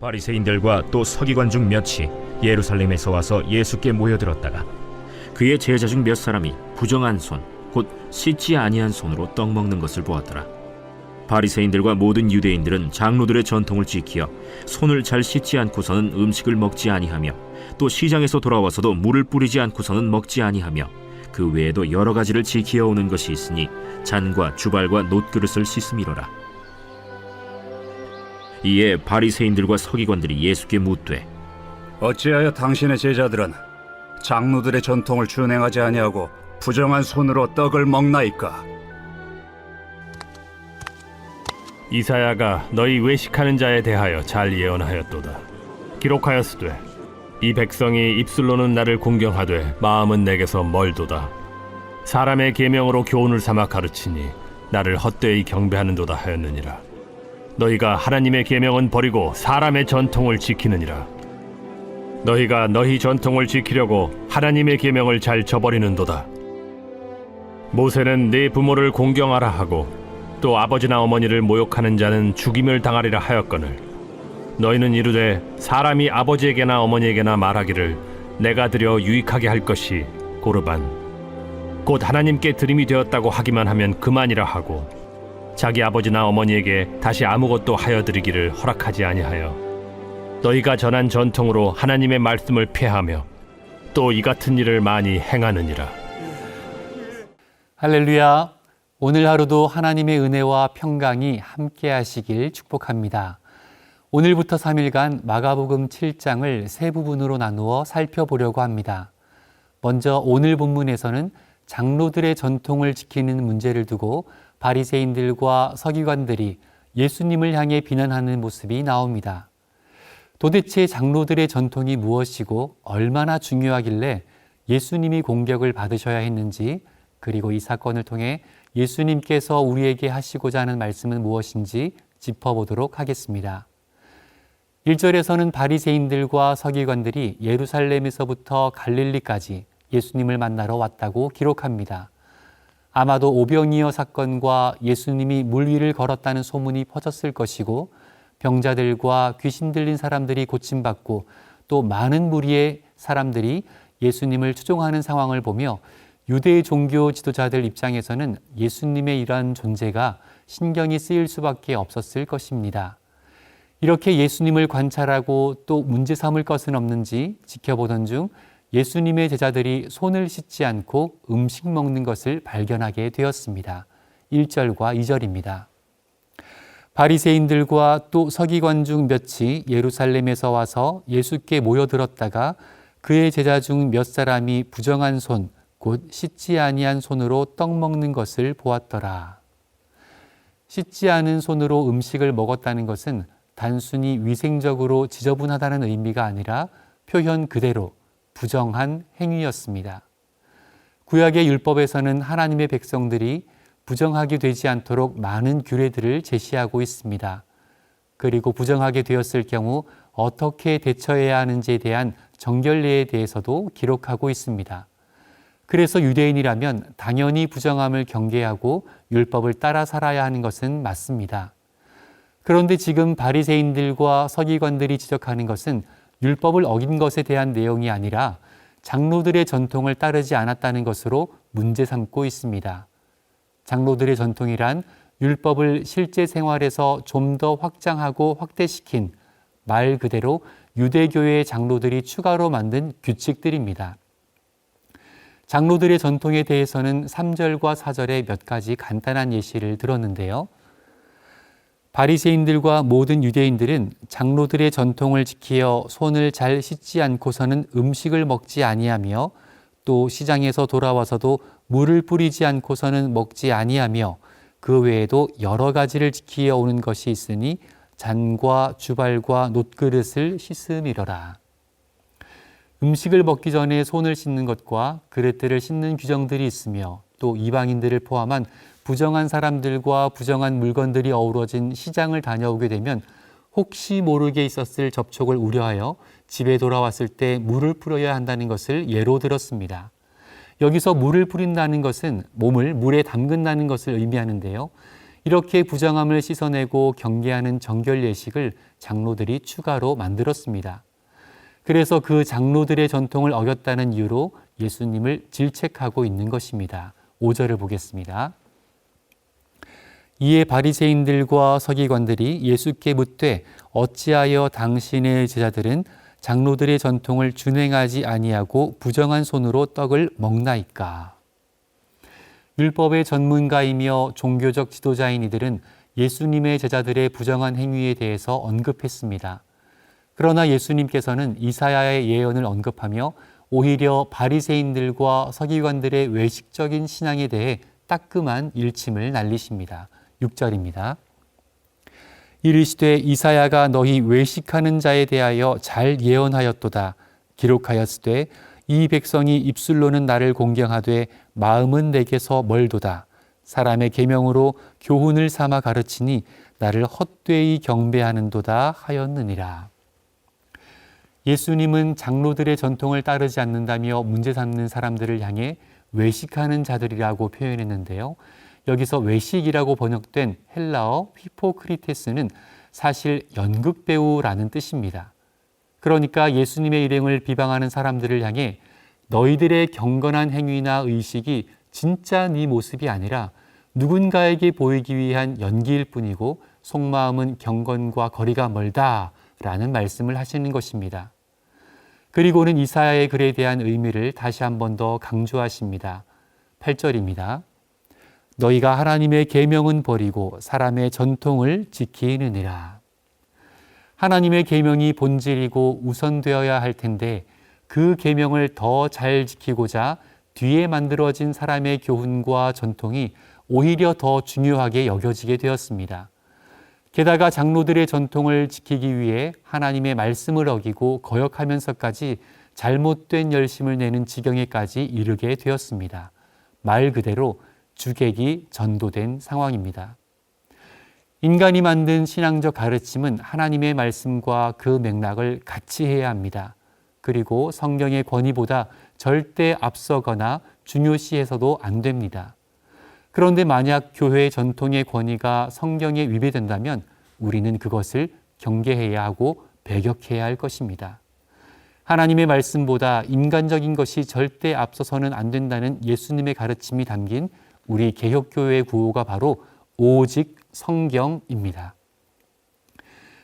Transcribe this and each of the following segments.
바리새인들과 또 서기관 중 몇이 예루살렘에서 와서 예수께 모여들었다가 그의 제자 중 몇 사람이 부정한 손, 곧 씻지 아니한 손으로 떡 먹는 것을 보았더라. 바리새인들과 모든 유대인들은 장로들의 전통을 지키어 손을 잘 씻지 않고서는 음식을 먹지 아니하며 또 시장에서 돌아와서도 물을 뿌리지 않고서는 먹지 아니하며 그 외에도 여러 가지를 지키어 오는 것이 있으니 잔과 주발과 놋그릇을 씻음이로라. 이에 바리새인들과 서기관들이 예수께 묻되 어찌하여 당신의 제자들은 장로들의 전통을 준행하지 아니하고 부정한 손으로 떡을 먹나이까? 이사야가 너희 외식하는 자에 대하여 잘 예언하였도다. 기록하였으되 이 백성이 입술로는 나를 공경하되 마음은 내게서 멀도다. 사람의 계명으로 교훈을 삼아 가르치니 나를 헛되이 경배하는도다 하였느니라. 너희가 하나님의 계명은 버리고 사람의 전통을 지키느니라. 너희가 너희 전통을 지키려고 하나님의 계명을 잘 저버리는도다. 모세는 네 부모를 공경하라 하고 또 아버지나 어머니를 모욕하는 자는 죽임을 당하리라 하였거늘 너희는 이르되 사람이 아버지에게나 어머니에게나 말하기를 내가 드려 유익하게 할 것이 고르반 곧 하나님께 드림이 되었다고 하기만 하면 그만이라 하고 자기 아버지나 어머니에게 다시 아무것도 하여 드리기를 허락하지 아니하여 너희가 전한 전통으로 하나님의 말씀을 폐하며 또 이 같은 일을 많이 행하느니라. 할렐루야. 오늘 하루도 하나님의 은혜와 평강이 함께 하시길 축복합니다. 오늘부터 3일간 마가복음 7장을 세 부분으로 나누어 살펴보려고 합니다. 먼저 오늘 본문에서는 장로들의 전통을 지키는 문제를 두고 바리새인들과 서기관들이 예수님을 향해 비난하는 모습이 나옵니다. 도대체 장로들의 전통이 무엇이고 얼마나 중요하길래 예수님이 공격을 받으셔야 했는지, 그리고 이 사건을 통해 예수님께서 우리에게 하시고자 하는 말씀은 무엇인지 짚어보도록 하겠습니다. 1절에서는 바리새인들과 서기관들이 예루살렘에서부터 갈릴리까지 예수님을 만나러 왔다고 기록합니다. 아마도 오병이어 사건과 예수님이 물 위를 걸었다는 소문이 퍼졌을 것이고 병자들과 귀신 들린 사람들이 고침받고 또 많은 무리의 사람들이 예수님을 추종하는 상황을 보며 유대 종교 지도자들 입장에서는 예수님의 이러한 존재가 신경이 쓰일 수밖에 없었을 것입니다. 이렇게 예수님을 관찰하고 또 문제 삼을 것은 없는지 지켜보던 중 예수님의 제자들이 손을 씻지 않고 음식 먹는 것을 발견하게 되었습니다. 1절과 2절입니다. 바리새인들과 또 서기관 중 몇이 예루살렘에서 와서 예수께 모여들었다가 그의 제자 중 몇 사람이 부정한 손, 곧 씻지 아니한 손으로 떡 먹는 것을 보았더라. 씻지 않은 손으로 음식을 먹었다는 것은 단순히 위생적으로 지저분하다는 의미가 아니라 표현 그대로 부정한 행위였습니다. 구약의 율법에서는 하나님의 백성들이 부정하게 되지 않도록 많은 규례들을 제시하고 있습니다. 그리고 부정하게 되었을 경우 어떻게 대처해야 하는지에 대한 정결례에 대해서도 기록하고 있습니다. 그래서 유대인이라면 당연히 부정함을 경계하고 율법을 따라 살아야 하는 것은 맞습니다. 그런데 지금 바리새인들과 서기관들이 지적하는 것은 율법을 어긴 것에 대한 내용이 아니라 장로들의 전통을 따르지 않았다는 것으로 문제 삼고 있습니다. 장로들의 전통이란 율법을 실제 생활에서 좀 더 확장하고 확대시킨 말 그대로 유대교의 장로들이 추가로 만든 규칙들입니다. 장로들의 전통에 대해서는 3절과 4절에 몇 가지 간단한 예시를 들었는데요. 바리새인들과 모든 유대인들은 장로들의 전통을 지키어 손을 잘 씻지 않고서는 음식을 먹지 아니하며 또 시장에서 돌아와서도 물을 뿌리지 않고서는 먹지 아니하며 그 외에도 여러 가지를 지키어 오는 것이 있으니 잔과 주발과 놋그릇을 씻음이러라. 음식을 먹기 전에 손을 씻는 것과 그릇들을 씻는 규정들이 있으며 또 이방인들을 포함한 부정한 사람들과 부정한 물건들이 어우러진 시장을 다녀오게 되면 혹시 모르게 있었을 접촉을 우려하여 집에 돌아왔을 때 물을 뿌려야 한다는 것을 예로 들었습니다. 여기서 물을 뿌린다는 것은 몸을 물에 담근다는 것을 의미하는데요. 이렇게 부정함을 씻어내고 경계하는 정결 예식을 장로들이 추가로 만들었습니다. 그래서 그 장로들의 전통을 어겼다는 이유로 예수님을 질책하고 있는 것입니다. 5절을 보겠습니다. 이에 바리새인들과 서기관들이 예수께 묻되 어찌하여 당신의 제자들은 장로들의 전통을 준행하지 아니하고 부정한 손으로 떡을 먹나이까. 율법의 전문가이며 종교적 지도자인 이들은 예수님의 제자들의 부정한 행위에 대해서 언급했습니다. 그러나 예수님께서는 이사야의 예언을 언급하며 오히려 바리새인들과 서기관들의 외식적인 신앙에 대해 따끔한 일침을 날리십니다. 6절입니다. 이르시되 이사야가 너희 외식하는 자에 대하여 잘 예언하였도다. 기록하였으되 이 백성이 입술로는 나를 공경하되 마음은 내게서 멀도다. 사람의 계명으로 교훈을 삼아 가르치니 나를 헛되이 경배하는도다 하였느니라. 예수님은 장로들의 전통을 따르지 않는다며 문제 삼는 사람들을 향해 외식하는 자들이라고 표현했는데요. 여기서 외식이라고 번역된 헬라어 휘포크리테스는 사실 연극배우라는 뜻입니다. 그러니까 예수님의 일행을 비방하는 사람들을 향해 너희들의 경건한 행위나 의식이 진짜 네 모습이 아니라 누군가에게 보이기 위한 연기일 뿐이고 속마음은 경건과 거리가 멀다라는 말씀을 하시는 것입니다. 그리고는 이사야의 글에 대한 의미를 다시 한 번 더 강조하십니다. 8절입니다. 너희가 하나님의 계명은 버리고 사람의 전통을 지키느니라. 하나님의 계명이 본질이고 우선되어야 할 텐데 그 계명을 더 잘 지키고자 뒤에 만들어진 사람의 교훈과 전통이 오히려 더 중요하게 여겨지게 되었습니다. 게다가 장로들의 전통을 지키기 위해 하나님의 말씀을 어기고 거역하면서까지 잘못된 열심을 내는 지경에까지 이르게 되었습니다. 말 그대로 주객이 전도된 상황입니다. 인간이 만든 신앙적 가르침은 하나님의 말씀과 그 맥락을 같이 해야 합니다. 그리고 성경의 권위보다 절대 앞서거나 중요시해서도 안 됩니다. 그런데 만약 교회의 전통의 권위가 성경에 위배된다면 우리는 그것을 경계해야 하고 배격해야 할 것입니다. 하나님의 말씀보다 인간적인 것이 절대 앞서서는 안 된다는 예수님의 가르침이 담긴 우리 개혁교회의 구호가 바로 오직 성경입니다.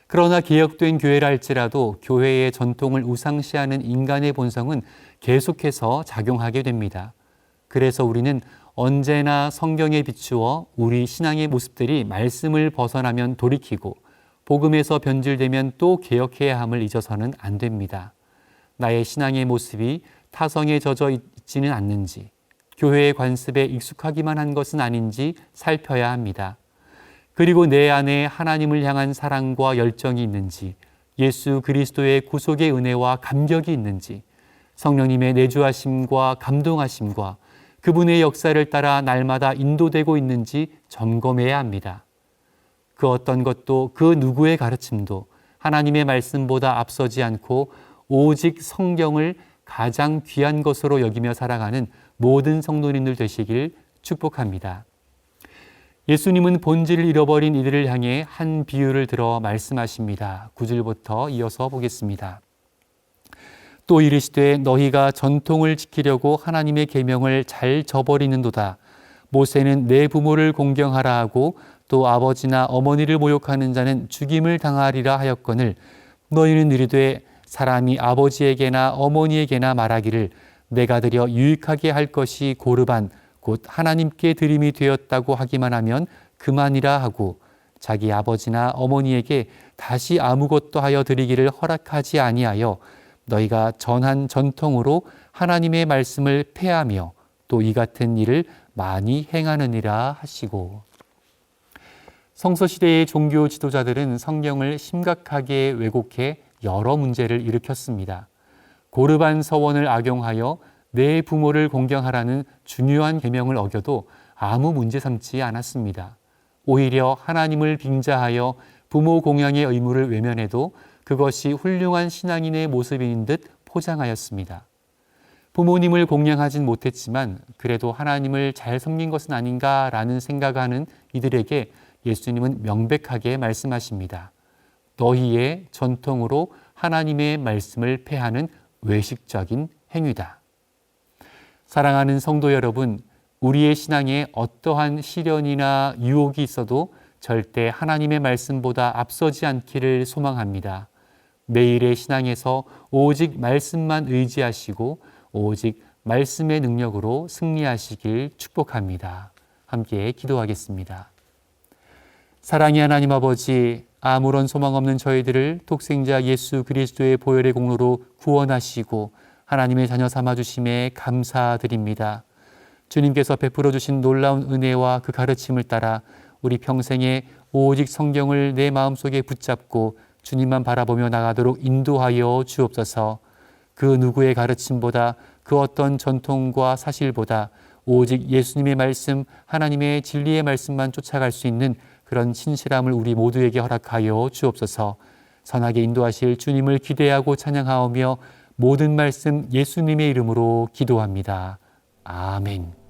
그러나 개혁된 교회라 할지라도 교회의 전통을 우상시하는 인간의 본성은 계속해서 작용하게 됩니다. 그래서 우리는 언제나 성경에 비추어 우리 신앙의 모습들이 말씀을 벗어나면 돌이키고 복음에서 변질되면 또 개혁해야 함을 잊어서는 안 됩니다. 나의 신앙의 모습이 타성에 젖어 있지는 않는지, 교회의 관습에 익숙하기만 한 것은 아닌지 살펴야 합니다. 그리고 내 안에 하나님을 향한 사랑과 열정이 있는지, 예수 그리스도의 구속의 은혜와 감격이 있는지, 성령님의 내주하심과 감동하심과 그분의 역사를 따라 날마다 인도되고 있는지 점검해야 합니다. 그 어떤 것도 그 누구의 가르침도 하나님의 말씀보다 앞서지 않고 오직 성경을 가장 귀한 것으로 여기며 살아가는 모든 성도님들 되시길 축복합니다. 예수님은 본질을 잃어버린 이들을 향해 한 비유를 들어 말씀하십니다. 9절부터 이어서 보겠습니다. 또 이르시되 너희가 전통을 지키려고 하나님의 계명을 잘 저버리는도다. 모세는 내 부모를 공경하라 하고 또 아버지나 어머니를 모욕하는 자는 죽임을 당하리라 하였거늘 너희는 이르되 사람이 아버지에게나 어머니에게나 말하기를 내가 드려 유익하게 할 것이 고르반 곧 하나님께 드림이 되었다고 하기만 하면 그만이라 하고 자기 아버지나 어머니에게 다시 아무것도 하여 드리기를 허락하지 아니하여 너희가 전한 전통으로 하나님의 말씀을 폐하며 또 이 같은 일을 많이 행하느니라 하시고. 성서시대의 종교 지도자들은 성경을 심각하게 왜곡해 여러 문제를 일으켰습니다. 고르반 서원을 악용하여 내 부모를 공경하라는 중요한 계명을 어겨도 아무 문제 삼지 않았습니다. 오히려 하나님을 빙자하여 부모 공양의 의무를 외면해도 그것이 훌륭한 신앙인의 모습인 듯 포장하였습니다. 부모님을 공양하진 못했지만 그래도 하나님을 잘 섬긴 것은 아닌가라는 생각하는 이들에게 예수님은 명백하게 말씀하십니다. 너희의 전통으로 하나님의 말씀을 폐하는 외식적인 행위다. 사랑하는 성도 여러분, 우리의 신앙에 어떠한 시련이나 유혹이 있어도 절대 하나님의 말씀보다 앞서지 않기를 소망합니다. 매일의 신앙에서 오직 말씀만 의지하시고 오직 말씀의 능력으로 승리하시길 축복합니다. 함께 기도하겠습니다. 사랑의 하나님 아버지, 아무런 소망 없는 저희들을 독생자 예수 그리스도의 보혈의 공로로 구원하시고 하나님의 자녀 삼아주심에 감사드립니다. 주님께서 베풀어 주신 놀라운 은혜와 그 가르침을 따라 우리 평생에 오직 성경을 내 마음속에 붙잡고 주님만 바라보며 나가도록 인도하여 주옵소서. 그 누구의 가르침보다 그 어떤 전통과 사실보다 오직 예수님의 말씀, 하나님의 진리의 말씀만 쫓아갈 수 있는 그런 신실함을 우리 모두에게 허락하여 주옵소서. 선하게 인도하실 주님을 기대하고 찬양하오며 모든 말씀 예수님의 이름으로 기도합니다. 아멘.